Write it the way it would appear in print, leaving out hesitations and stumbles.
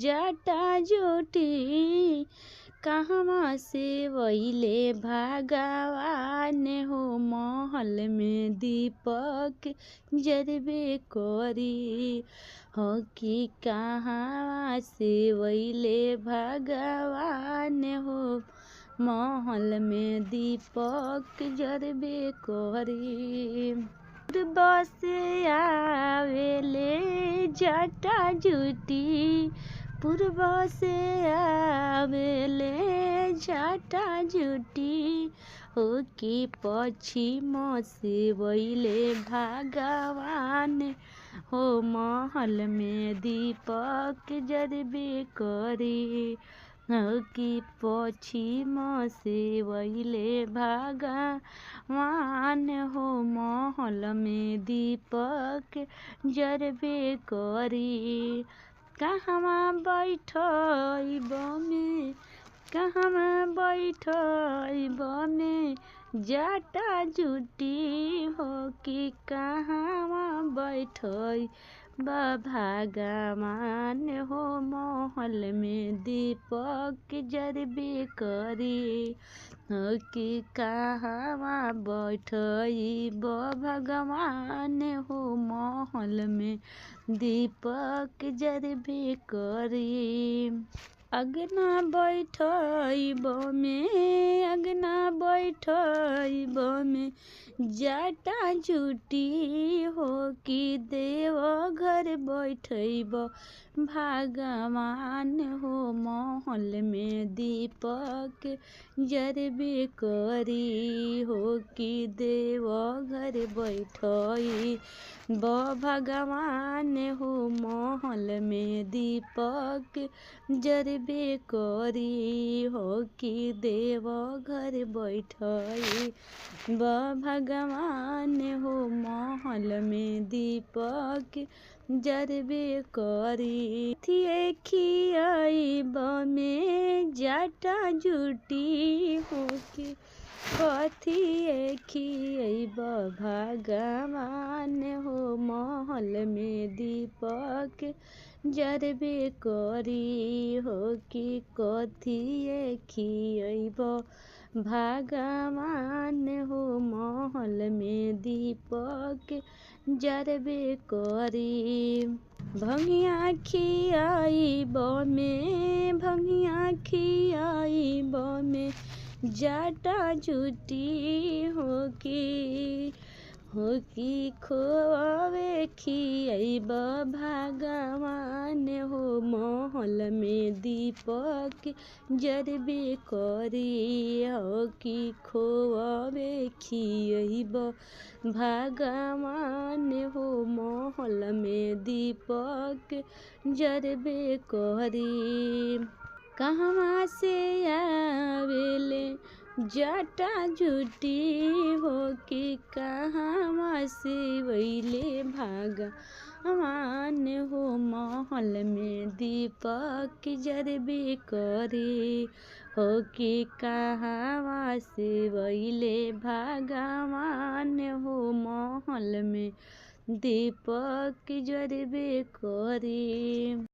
जाटा जुटी। कहवा से वैले भगवान हो, महल में दीपक जरबे करी। हो कि कहवा से वैले भगवान हो, महल में दीपक जरबे करी। पूर्व से आवेले जाटा जुटी, पूर्व से आवेले जाटा जुटी। हो कि पश्चिम से वैले भगवान हो, महल में दीपक जरबे करी। हो कि पश्चिम से वैले भगवान हो, महल में दीपक जरबे करी। कहवा बैठब में, कहवा बैठब में जाटा जुटी। हो कि कहवा बैठब भगवान हो, महल में दीपक जरबे करी। हो कि कहवा बैठब भगवान हो, महल में दीपक जरबे करी। अगना बैठब में, अगना बैठब में जाटा जुटी। हो कि देव घर बैठब भगवान हो, महल में दीपक जरबे करी। हो कि देव घर बैठब भगवान हो, महल में दीपक जरबे करी। हो कि देव घर बैठब भगवान हो, महल में दीपक जरबे करी। थिए खियाइब में जाटा जुटी। हो कि कथिए खियाइब भगवान हो, महल में दीपक जरबे करी। हो कि कथिए खियाइब भगवान हो, महल में दीपक जरबे करी। भंगिया खियाइब में, भंगिया खियाइब में जाटा जुटी। हो कि खोवे खियाइब भगवान हो, महल में दीपक जरबे करी। हो कि खोवे खियाइब भगवान हो, महल में दीपक जरबे करी। कहवा से आवेले जाटा जुटी। हो कि कहवा से वैले भगवान हो, महल में दीपक जरबे करी। हो कि कहवा से वैले भगवान हो, महल में दीपक जरबे करी।